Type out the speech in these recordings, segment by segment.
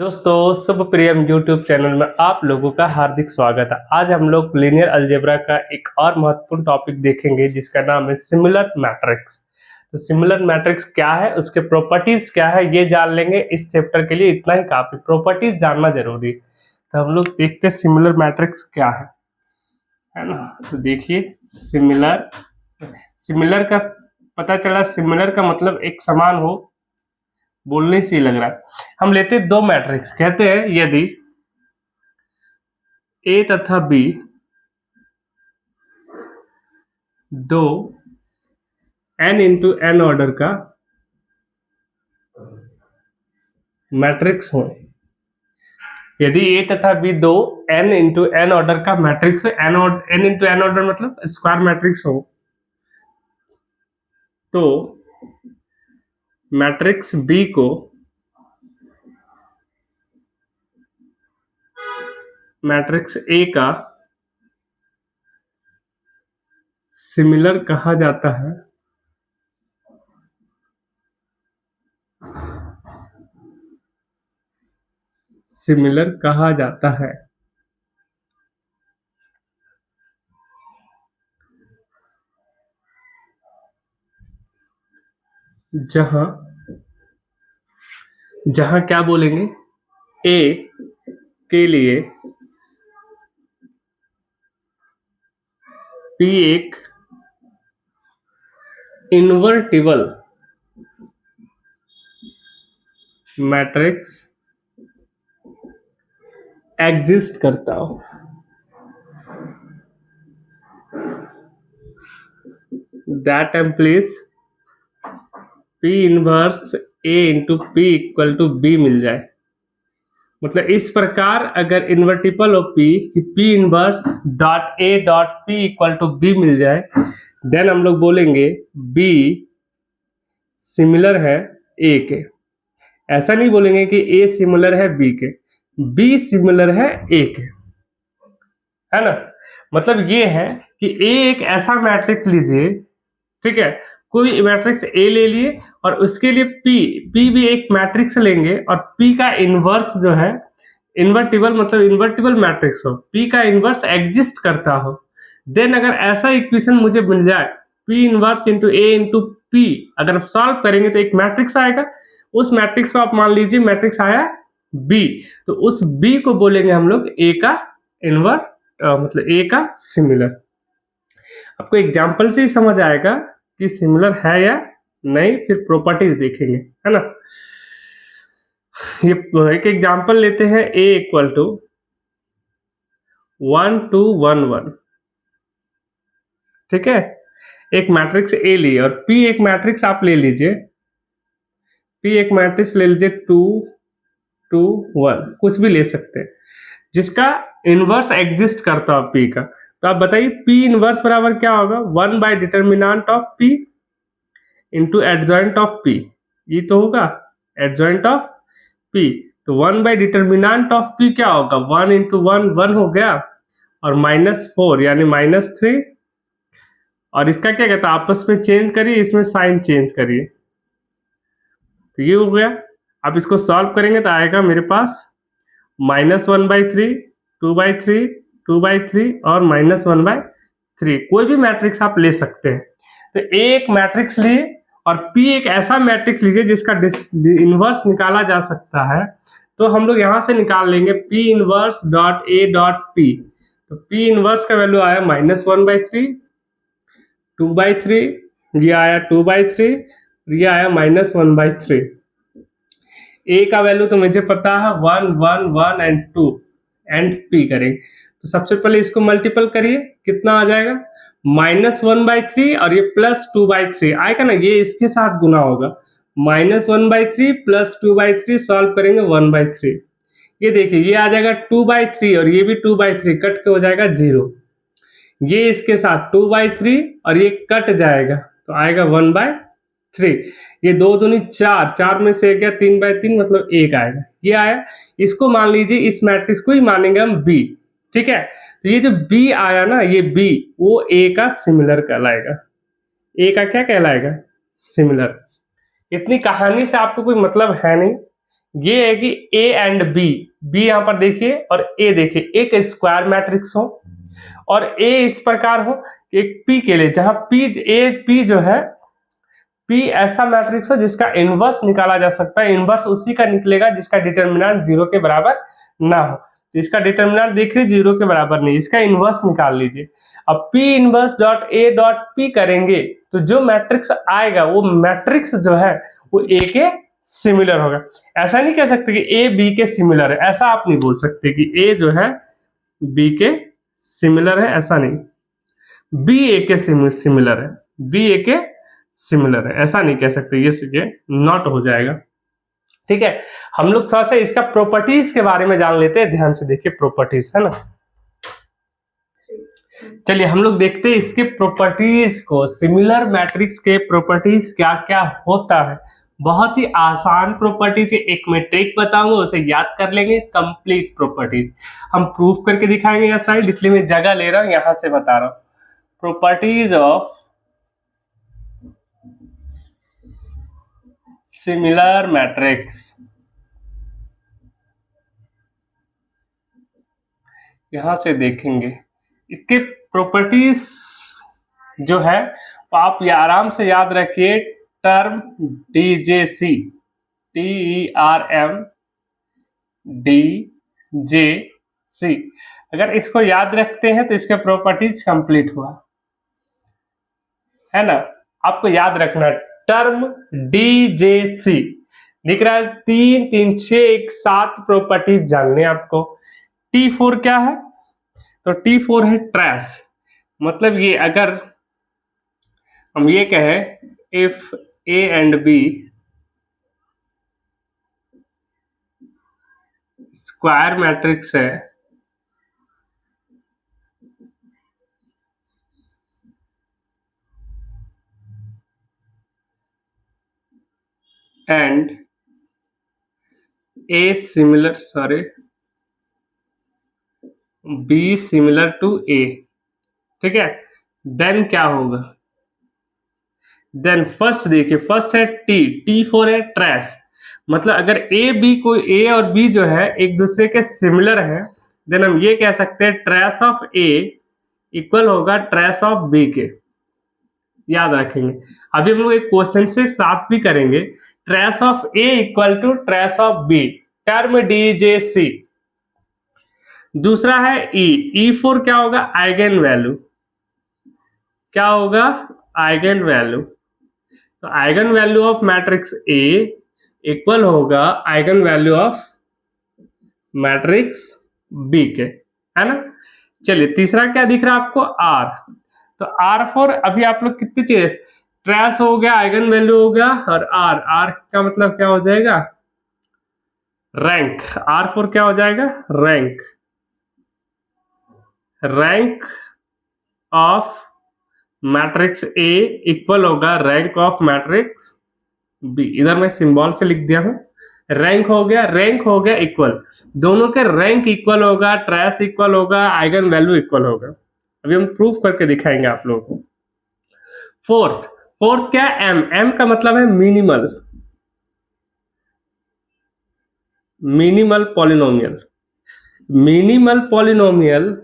दोस्तों शुभ प्रियम YouTube channel में आप लोगों का हार्दिक स्वागत है। आज हम लोग लीनियर अलजेब्रा का एक और महत्वपूर्ण टॉपिक देखेंगे जिसका नाम है सिमिलर मैट्रिक्स। तो सिमिलर मैट्रिक्स क्या है, उसके प्रॉपर्टीज क्या है, ये जान लेंगे। इस चैप्टर के लिए इतना ही काफी, प्रॉपर्टीज जानना जरूरी। तो हम लोग देखते हैं सिमिलर मैट्रिक्स क्या है ना। तो देखिए सिमिलर का पता चला। सिमिलर का मतलब एक समान हो, बोलने से ही लग रहा है। हम लेते हैं दो मैट्रिक्स, कहते हैं यदि ए तथा बी दो n इंटू n ऑर्डर का मैट्रिक्स हो, यदि ए तथा बी दो n इंटू n ऑर्डर का मैट्रिक्स हो, n इंटू n ऑर्डर मतलब स्क्वायर मैट्रिक्स हो, तो मैट्रिक्स बी को मैट्रिक्स ए का सिमिलर कहा जाता है। सिमिलर कहा जाता है जहां जहां क्या बोलेंगे, ए के लिए पी एक इन्वर्टिबल मैट्रिक्स एग्जिस्ट करता हो। That implies P inverse A into P equal to B मिल जाए। मतलब इस प्रकार अगर इन्वर्टिबल हो P कि P inverse dot A dot P equal to B मिल जाए, देन हम लोग बोलेंगे B सिमिलर है A के। ऐसा नहीं बोलेंगे कि A सिमिलर है B के, B सिमिलर है A के, है ना। मतलब ये है कि A एक ऐसा मैट्रिक्स लीजिए, ठीक है, कोई मैट्रिक्स A ले लिए और उसके लिए P भी एक मैट्रिक्स लेंगे और P का इनवर्स जो है इन्वर्टिबल, मतलब इन्वर्टिबल मैट्रिक्स हो, P का इनवर्स एग्जिस्ट करता हो, देन अगर ऐसा इक्वेशन मुझे मिल जाए P inverse into A into P, अगर आप सॉल्व करेंगे तो एक मैट्रिक्स आएगा। उस मैट्रिक्स को आप मान लीजिए मैट्रिक्स आया B, तो उस B को बोलेंगे हम लोग A का इनवर्स, मतलब A का सिमिलर। आपको एग्जाम्पल से ही समझ आएगा कि सिमिलर है या नहीं, फिर प्रॉपर्टीज देखेंगे, है ना। ये एक एग्जाम्पल लेते हैं, A इक्वल टू 1 2 1 1, ठीक है। एक मैट्रिक्स A लिए और P एक मैट्रिक्स आप ले लीजिए, P एक मैट्रिक्स ले लीजिए 2 2 1, कुछ भी ले सकते हैं जिसका इनवर्स एग्जिस्ट करता हो P का। तो आप बताइए P इनवर्स बराबर क्या होगा, 1 bye determinant of P into adjoint of P, ये तो होगा एडजॉइंट ऑफ P। तो 1 बाय डिटर्मिनेंट ऑफ P क्या होगा, 1 इंटू 1 1 हो गया और -4 यानी -3, और इसका क्या कहता है, आपस में चेंज करिए, इसमें साइन चेंज करिए, तो ये हो गया। आप इसको सॉल्व करेंगे तो आएगा मेरे पास -1/3 2/3 2/3 और -1/3। कोई भी मैट्रिक्स आप ले सकते हैं। तो A एक मैट्रिक्स लिए और P एक ऐसा मैट्रिक्स लीजिए जिसका इनवर्स निकाला जा सकता है। तो हम लोग यहाँ से निकाल लेंगे P inverse dot A dot P। तो P इनवर्स का वैल्यू आया -1/3 2/3, ये आया 2/3, ये आया -1/3। A का वैल्यू तो मुझे पता है 1 1 1 एंड 2 एंड P करेंगे। तो सबसे पहले इसको मल्टीपल करिए, कितना आ जाएगा -1/3 और ये +2/3 आएगा ना, ये इसके साथ गुना होगा, -1/3 +2/3 सॉल्व करेंगे 1/3। ये देखिए ये आ जाएगा 2/3 और ये भी 2/3 कट के हो जाएगा 0। ये इसके साथ 2/3 और ये कट जाएगा तो आएगा 1/3। ये 2 दूनी 4, 4 में से 1 गया 3/3 मतलब 1 आएगा, ये आया। इसको मान लीजिए, इस मैट्रिक्स को ही मानेंगे हम B, ठीक है। तो ये जो B आया ना, ये B वो A का सिमिलर कहलाएगा। A का क्या कहलाएगा, सिमिलर। इतनी कहानी से आपको कोई मतलब है नहीं, ये है कि ए एंड बी, बी यहां पर देखिए और ए देखिए, एक स्क्वायर मैट्रिक्स हो और ए इस प्रकार हो कि एक पी के लिए, जहां पी ए पी जो है, पी ऐसा मैट्रिक्स हो जिसका इनवर्स निकाला जा सकता है। इनवर्स उसी का निकलेगा जिसका डिटर्मिनेंट 0 के बराबर ना हो। तो इसका डिटर्मिनेंट देख लीजिए 0 के बराबर नहीं, इसका इनवर्स निकाल लीजिए। अब P inverse dot A dot P करेंगे तो जो मैट्रिक्स आएगा वो मैट्रिक्स जो है वो ए के सिमिलर होगा। ऐसा नहीं कह सकते कि ए बी के सिमिलर है, ऐसा आप नहीं बोल सकते कि ए जो है बी के सिमिलर है, ऐसा नहीं। बी ए के सिमिलर है, बी ए के सिमिलर है, ऐसा नहीं कह सकते, ये नॉट हो जाएगा। ठीक है, हम लोग थोड़ा सा इसका प्रॉपर्टीज के बारे में जान लेते हैं, ध्यान से देखिए प्रॉपर्टीज, है ना। चलिए हम लोग देखते हैं इसके प्रॉपर्टीज को, सिमिलर मैट्रिक्स के प्रॉपर्टीज क्या क्या होता है। बहुत ही आसान प्रॉपर्टीज, एक मैं ट्रिक बताऊंगा उसे याद कर लेंगे। कंप्लीट प्रॉपर्टीज हम प्रूफ करके दिखाएंगे यहाँ साइड, इसलिए मैं जगह ले रहा हूं, यहां से बता रहा हूं। प्रॉपर्टीज ऑफ सिमिलर मैट्रिक्स, यहां से देखेंगे इसके प्रॉपर्टीज जो है तो आप ये आराम से याद रखिए। टर्म डीजेसी, TERM DJC, अगर इसको याद रखते हैं तो इसके प्रॉपर्टीज कंप्लीट हुआ, है ना। आपको याद रखना टर्म DJC दिख रहा है, 3 3 6 1 7 प्रॉपर्टीज जानने आपको। T4 क्या है, तो T4 है ट्रेस, मतलब ये अगर हम ये कहें if A and B square matrix है and A similar B similar to A, ठीक है, देन क्या होगा, देन फर्स्ट देखिए, फर्स्ट है T4 है ट्रेस, मतलब अगर A और B जो है एक दूसरे के सिमिलर है, देन हम ये कह सकते हैं ट्रेस ऑफ A इक्वल होगा ट्रेस ऑफ B के, याद रखेंगे। अभी हम लोग एक क्वेश्चन से साथ भी करेंगे, trace of A equal to trace of B, term DJC। दूसरा है E4 क्या होगा, आइगन वैल्यू, क्या होगा, आइगन वैल्यू। तो eigenvalue of matrix A equal होगा eigenvalue of matrix B के, है ना। चलिए तीसरा क्या दिख रहा है आपको, R, तो R4 अभी आप लोग कितनी चीज, ट्रेस हो गया, आइगन वैल्यू हो गया, और R का मतलब क्या हो जाएगा, रैंक। R4 क्या हो जाएगा, rank, rank of matrix A equal होगा रैंक ऑफ मैट्रिक्स B। इधर मैं सिंबल से लिख दिया हूं, रैंक हो गया इक्वल, दोनों के रैंक इक्वल होगा, ट्रेस इक्वल होगा, आइगन वैल्यू इक्वल होगा। अभी हम प्रूफ करके दिखाएंगे आप लोगों को। फोर्थ क्या, एम का मतलब है minimal, minimal polynomial, minimal polynomial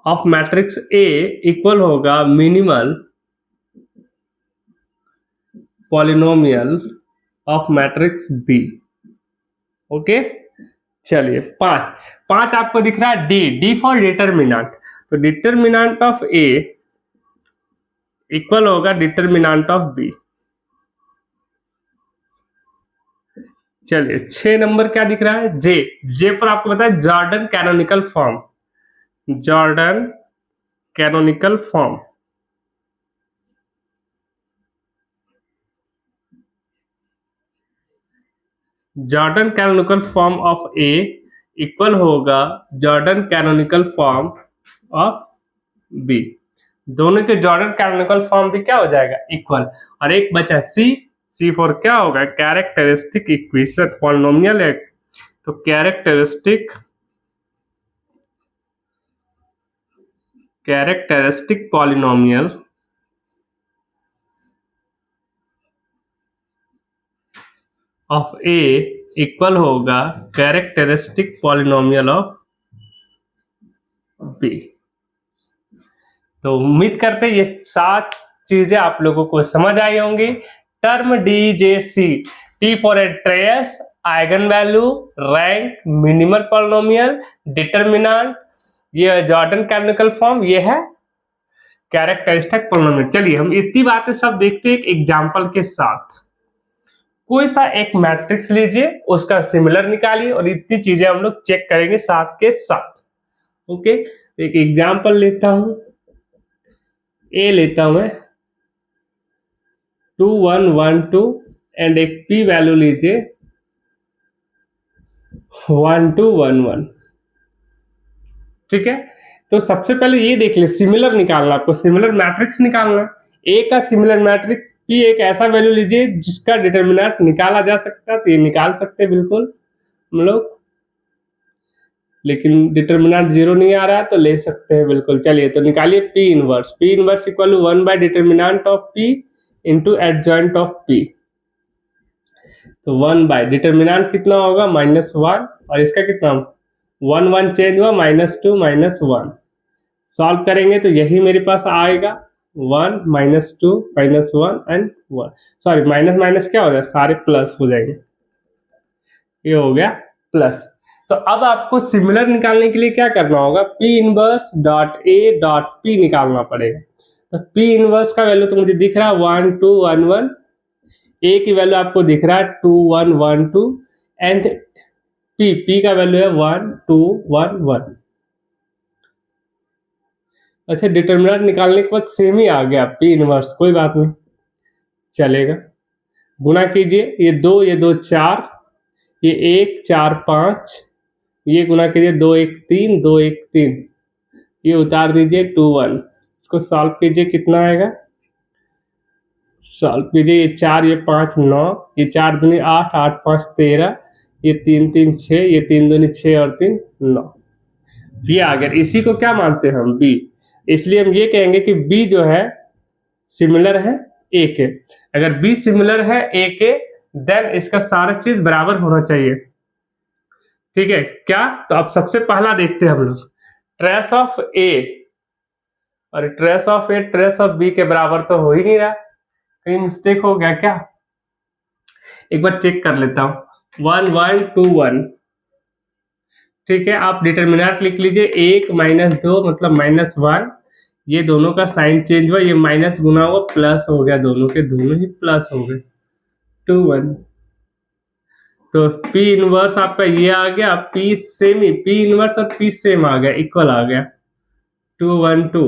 of matrix A equal होगा minimal polynomial of matrix B। Okay, चलिए पांच आपको दिख रहा है डी फॉर डिटर्मिनेंट, तो डिटर्मिनेंट ऑफ A इक्वल होगा डिटर्मिनेंट ऑफ B। चलिए 6 नंबर क्या दिख रहा है, जे पर आपको पता है Jordan canonical form, Jordan canonical form, Jordan canonical form of A equal होगा Jordan canonical form of B। दोनों के जॉर्डन कैनोनिकल फॉर्म भी क्या हो जाएगा, इक्वल। और एक बचा C फॉर क्या होगा, कैरेक्टरिस्टिक इक्वेशन, पॉलिनोमियल है तो characteristic polynomial of A equal होगा कैरेक्टरिस्टिक पॉलिनोमियल ऑफ बी। तो उम्मीद करते हैं ये 7 चीजें आप लोगों को समझ आई होंगी। Term DJC, T for a trace, eigen value, rank, minimal polynomial, determinant, ये जॉर्डन कैनोनिकल फॉर्म, ये है कैरेक्टरिस्टिक पॉलिनोमियल। चलिए हम इतनी बातें सब देखते हैं एक एग्जांपल के साथ। कोई सा एक मैट्रिक्स लीजिए, उसका सिमिलर निकालिए और इतनी चीजें हम लोग चेक करेंगे साथ के साथ। ओके, एक एग्जांपल लेता हूं, ए लेता हूं मैं 2 1 1 2 एंड एक पी वैल्यू लीजिए 1 2 1 1। ठीक है, तो सबसे पहले ये देख ले, सिमिलर निकालना, आपको सिमिलर मैट्रिक्स निकालना। ए का सिमिलर मैट्रिक्स पी एक ऐसा वैल्यू लीजिए जिसका डिटरमिनेंट निकाला जा सकता है, तो ये निकाल सकते हैं बिल्कुल हम लोग, लेकिन डिटरमिनेंट 0 नहीं आ रहा है तो ले सकते हैं बिल्कुल। चलिए तो निकालिए P inverse. P inverse equal to 1 by determinant of P into adjoint of P. तो 1 बाय डिटरमिनेंट कितना होगा -1 और इसका कितना 1 1 चेंज हुआ -2 -1। सॉल्व करेंगे तो यही मेरे पास आएगा 1 -2 -1 एंड 1। सॉरी माइनस माइनस क्या हो जाए, सारे प्लस हो जाएंगे, ये हो गया प्लस। तो अब आपको सिमिलर निकालने के लिए क्या करना होगा, P inverse dot A dot P निकालना पड़ेगा। तो पी इनवर्स का वैल्यू तो मुझे दिख रहा है 1 2 1 1, ए की वैल्यू आपको दिख रहा है 2 1 1 2 एंड पी का वैल्यू है 1 2 1 1। अच्छा, डिटरमिनेंट निकालने के बाद सेम ही आ गया पी इनवर्स, कोई बात नहीं चलेगा। गुना कीजिए, ये 2 4, ये 1 4 5, ये गुना कीजिए 2 1 3 2 1 3, ये उतार दीजिए 2 1। इसको सॉल्व कीजिए, कितना आएगा, सॉल्व कीजिए, ये 4 ये 5 9, ये 4 दूनी 8 8 5 13, ये 3 3 6, ये 3 दूनी 6 और 3 9, ये आ गया। इसी को क्या मानते हैं हम, बी। इसलिए हम ये कहेंगे कि बी जो है सिमिलर है ए के। अगर बी सिमिलर है ए के देन इसका सारा चीज बराबर होना चाहिए। ठीक है क्या, तो अब सबसे पहला देखते हैं हम लोग, ट्रेस ऑफ ए, और trace of A trace of B के बराबर तो हो ही नहीं रहा, कहीं मिस्टेक हो गया क्या, एक बार चेक कर लेता हूं। 1 1 2 1। ठीक है, आप डिटरमिनेंट लिख लीजिए, 1 -2 मतलब -1, ये दोनों का साइन चेंज हुआ, ये माइनस गुना हुआ प्लस हो गया, दोनों के दोनों ही प्लस हो गए 2 1। तो P इनवर्स आपका ये आ गया, P सेमी, P इनवर्स और P सेम आ गया, इक्वल आ गया 2 1 2।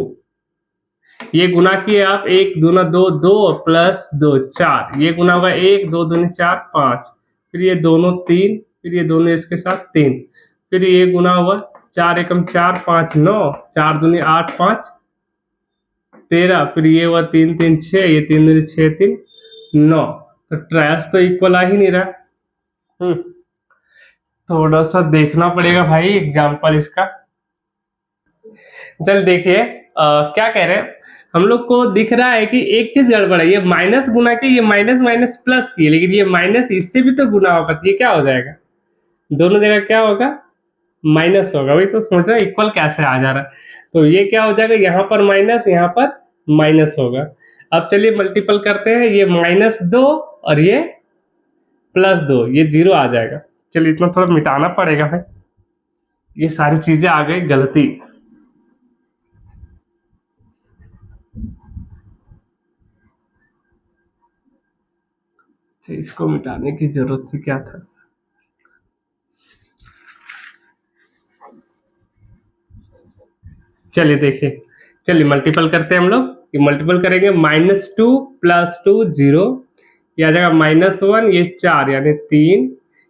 ये गुना किए आप, 1 दूना 2 2 प्लस 2 4, ये गुना होगा 1 2 दूनी 4 5, फिर ये दोनों 3, फिर ये दोनों इसके साथ 3, फिर ये गुना हुआ 4 एकम 4 5 9, 4 दूनी 8 5 13, फिर ये हुआ 3 3 6, ये 3 दूनी 6 3 9। तो ट्रेस तो इक्वल आ ही नहीं रहा। थोड़ा सा देखना पड़ेगा भाई एग्जाम्पल इसका। चल देखिए क्या कह रहे हैं, हम लोग को दिख रहा है कि एक चीज गड़बड़ है, ये माइनस गुना के, ये माइनस माइनस प्लस की, लेकिन ये माइनस इससे भी तो गुना होगा, तो ये क्या हो जाएगा, दोनों जगह क्या होगा, माइनस होगा। वही तो सोच रहा इक्वल कैसे आ जा रहा है, तो ये क्या हो जाएगा, यहाँ पर माइनस यहाँ पर माइनस होगा। अब चलिए मल्टीपल करते हैं, ये -2 और ये +2, ये 0 आ जाएगा। चलिए इतना थोड़ा मिटाना पड़ेगा भाई, ये सारी चीजें आ गई गलती। इसको मिटाने की जरूरत थी, क्या था, चलिए देखिए, चलिए मल्टीपल करते हैं हम लोग। ये मल्टीपल करेंगे, -2 + 2 0, ये आ जाएगा -1, ये 4 यानी 3,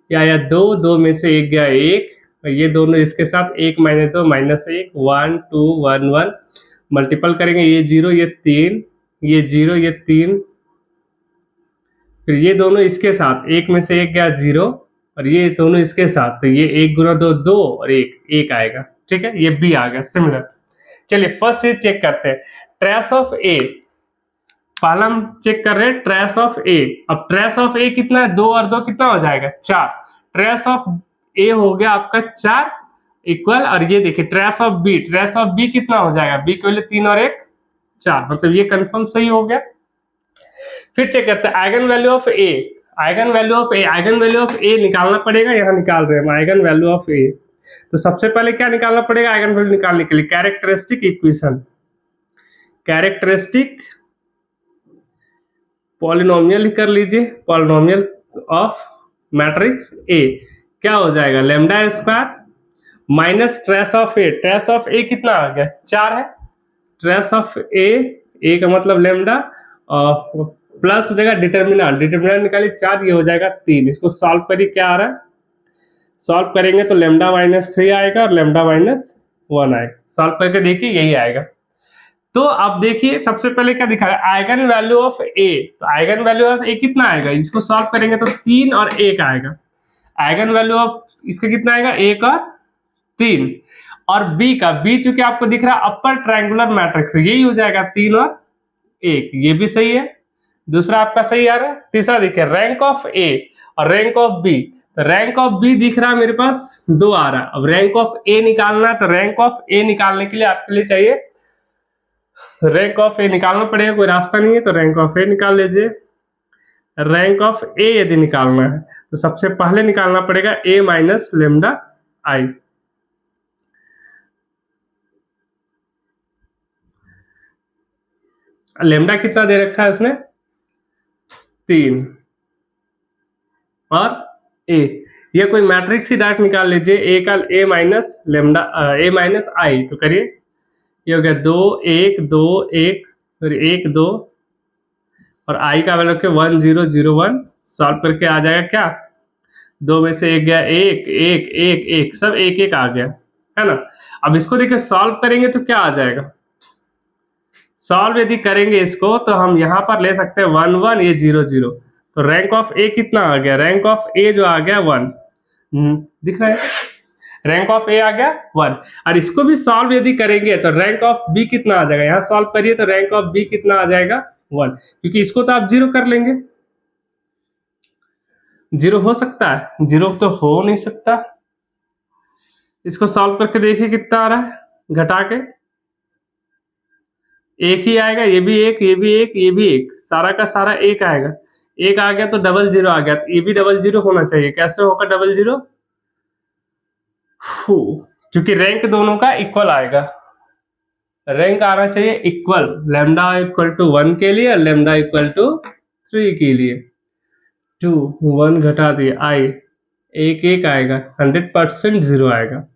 या 2 2 में से एक गया 1, ये दोनों इसके साथ 1 - 2 -1 1 2 1 1, मल्टीपल करेंगे, ये 0 ये 3, ये 0 ये 3, फिर ये दोनों इसके साथ 1 में से एक गया 0, और ये दोनों इसके साथ, तो ये 1 × 2 2 और 1 आएगा। ठीक है, ये बी आ गया सिमिलर। चलिए फर्स्ट चीज चेक करते हैं, ट्रेस ऑफ ए, पहला हम चेक कर रहे हैं ट्रेस ऑफ ए। अब ट्रेस ऑफ ए कितना है, 2 और 2 कितना हो जाएगा 4। ट्रेस ऑफ ए हो गया आपका 4 इक्वल, और ये देखिए ट्रेस ऑफ बी कितना हो जाएगा, बी के लिए 3 और 1 4, मतलब ये कंफर्म सही हो गया। फिर चेक करते हैं eigenvalue of A. Eigenvalue of A निकालना पड़ेगा, यहाँ निकाल रहे हैं हम आइगन वैल्यू ऑफ ए। तो सबसे पहले क्या निकालना पड़ेगा आइगन वैल्यू निकालने के लिए, कैरेक्टरिस्टिक इक्वेशन, कैरेक्टरिस्टिक पॉलिनोमियल कर लीजिए, पॉलिनोमियल ऑफ मैट्रिक्स ए। क्या हो जाएगा, lambda square minus trace of A. Trace of A कितना आ गया 4 है, ट्रेस ऑफ ए का मतलब लैम्डा, और प्लस हो जाएगा डिटर्मिनेंट निकालिए 4, ये हो जाएगा 3। इसको सॉल्व करिए, क्या आ रहा है, सॉल्व करेंगे तो लैम्डा -3 आएगा और लैम्डा -1 आएगा। सॉल्व करके देखिए यही आएगा। तो अब देखिए सबसे पहले क्या दिखा है, आइगन वैल्यू ऑफ ए। तो आइगन वैल्यू ऑफ ए कितना आएगा, इसको सॉल्व करेंगे तो 3 और 1 आएगा। आइगन वैल्यू ऑफ इसका कितना आएगा, 1 और 3। और बी चूंकि आपको दिख रहा है अपर ट्रायंगुलर मैट्रिक्स, यही हो जाएगा 3 और 1, ये भी सही है। दूसरा आपका सही आ रहा है। तीसरा देखिए रैंक ऑफ ए और रैंक ऑफ बी। तो रैंक ऑफ बी दिख रहा है मेरे पास 2 आ रहा है। अब रैंक ऑफ ए निकालना है, तो रैंक ऑफ ए निकालने के लिए आपके लिए चाहिए रैंक ऑफ ए निकालना पड़ेगा, कोई रास्ता नहीं है, तो रैंक ऑफ ए निकाल लीजिए। रैंक ऑफ ए यदि निकालना है तो सबसे पहले निकालना पड़ेगा ए माइनस लेमडा आई। लेमडा कितना दे रखा है उसने, 3 और ए। ये कोई मैट्रिक्स ही डायरेक्ट निकाल लीजिए, ए का ए माइनस लेमडा ए माइनस आई। तो करिए, ये हो गया 2 1 2 1 फिर 1 2 और आई का वैल्यू के 1 0 0 1। सॉल्व करके आ जाएगा क्या, 2 में से 1 गया 1 1 1 1, सब 1 1 आ गया है ना। अब इसको देखिए सॉल्व करेंगे तो क्या आ जाएगा, सॉल्व यदि करेंगे इसको तो हम यहाँ पर ले सकते हैं 1 1, ये 0 0। तो रैंक ऑफ ए कितना आ गया, रैंक ऑफ ए जो आ गया 1, दिख रहा है, रैंक ऑफ ए आ गया 1। और इसको भी सॉल्व यदि करेंगे तो रैंक ऑफ बी कितना आ जाएगा, यहाँ सॉल्व करिए तो रैंक ऑफ बी कितना आ जाएगा 1, क्योंकि इसको तो आप 0 कर लेंगे। 0 हो सकता है, 0 तो हो नहीं सकता। इसको सॉल्व करके देखिए कितना आ रहा है, घटा के 1 ही आएगा, ये भी 1 ये भी 1 ये भी 1, सारा का सारा 1 आएगा। 1 आ गया तो डबल 0 आ गया, तो ये भी डबल 0 होना चाहिए। कैसे होगा डबल 0, क्योंकि रैंक दोनों का इक्वल आएगा, रैंक आना चाहिए इक्वल, लैम्डा इक्वल टू 1 के लिए और लैम्डा इक्वल टू 3 के लिए। 2 1 घटा दिए आई, 1 1 आएगा, 100% 0 आएगा।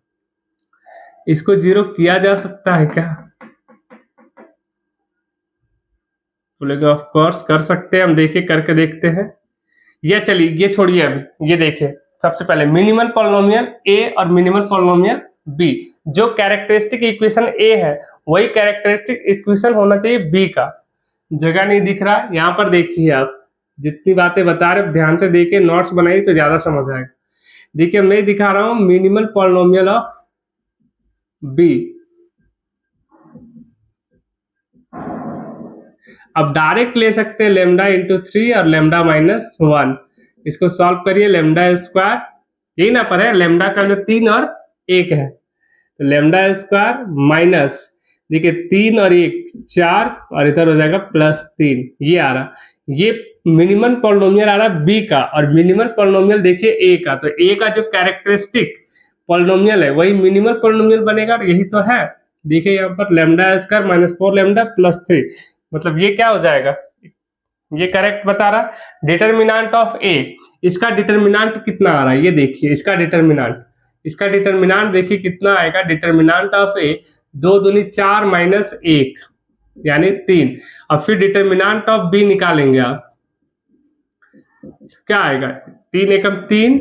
इसको 0 किया जा सकता है क्या, बोलेगा ऑफ कोर्स कर सकते हैं हम, देखिए करके देखते हैं। ये चलिए ये छोड़िए, अभी ये देखिए सबसे पहले मिनिमल पॉलिनोमियल ए और मिनिमल पॉलिनोमियल बी। जो कैरेक्टरिस्टिक इक्वेशन ए है वही कैरेक्टरिस्टिक इक्वेशन होना चाहिए बी का। जगह नहीं दिख रहा, यहाँ पर देखिए आप जितनी बातें बता रहे ध्यान से देखिए, नोट्स बनाइए तो ज्यादा समझ आएगा। देखिए मैं दिखा रहा हूं मिनिमल पॉलिनोमियल ऑफ बी। अब डायरेक्ट ले सकते हैं लेमडा इंटू 3 और लेमडा -1। इसको सॉल्व करिए, लेमडा स्क्वायर यही ना पर है, लेमडा का जो 3 और 1 है, तो लेमडा स्क्वायर माइनस देखिए 3 और 1 4 और इधर हो जाएगा +3, ये आ रहा। ये मिनिमल पॉलिनोमियल आ रहा बी का, और मिनिमल पॉलिनोमियल देखिए ए का। तो ए का जो कैरेक्टरिस्टिक पॉलिनोमियल है वही मिनिमल पॉलिनोमियल बनेगा, और यही तो है। देखिए यहाँ पर लेमडा स्क्वायर -4 लेमडा +3, मतलब ये क्या हो जाएगा, ये करेक्ट बता रहा। डिटर्मिनेंट ऑफ ए, इसका डिटर्मिनेंट कितना आ रहा है ये देखिए, इसका डिटर्मिनेंट देखिए कितना आएगा, डिटर्मिनेंट ऑफ ए 2 दूनी 4 -1 यानी 3। और फिर डिटर्मिनेंट ऑफ बी निकालेंगे आप, क्या आएगा 3 एकम 3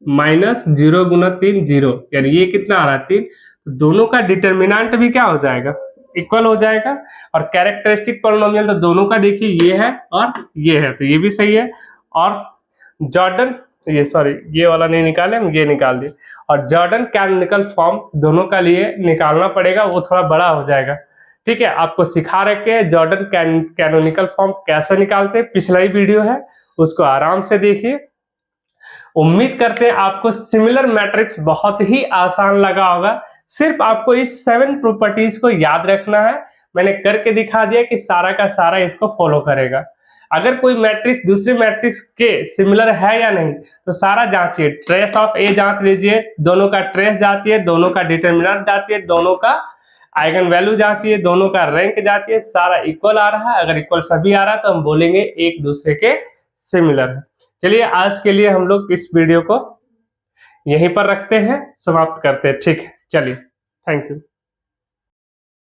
-0 गुना 3 0, यानी ये कितना आ रहा है 3। तो दोनों का डिटर्मिनेंट भी क्या हो जाएगा, इक्वल हो जाएगा। और कैरेक्टरिस्टिक पॉलिनोमियल तो दोनों का देखिए ये है और ये है, तो ये भी सही है। और जॉर्डन ये सॉरी ये वाला नहीं निकाले हम, ये निकाल दिए। और जॉर्डन कैनोनिकल फॉर्म दोनों का लिए निकालना पड़ेगा, वो थोड़ा बड़ा हो जाएगा, ठीक है, आपको सिखा रखे हैं जॉर्डन कैनोनिकल फॉर्म कैसे निकालते हैं, पिछला ही वीडियो है, उसको आराम से देखिए। उम्मीद करते हैं आपको सिमिलर मैट्रिक्स बहुत ही आसान लगा होगा। सिर्फ आपको इस 7 प्रॉपर्टीज को याद रखना है। मैंने करके दिखा दिया कि सारा का सारा इसको फॉलो करेगा। अगर कोई मैट्रिक्स दूसरे मैट्रिक्स के सिमिलर है या नहीं तो सारा जांचिए, ट्रेस ऑफ ए जांच लीजिए, दोनों का ट्रेस जांचिए, दोनों का डिटरमिनेंट जांचिए, दोनों का आइगन वैल्यू जांचिए, दोनों का रैंक जांचिए, सारा इक्वल आ रहा है। अगर इक्वल सभी आ रहा है तो हम बोलेंगे एक दूसरे के सिमिलर है। चलिए आज के लिए हम लोग इस वीडियो को यहीं पर रखते हैं, समाप्त करते हैं। ठीक है, चलिए, थैंक यू।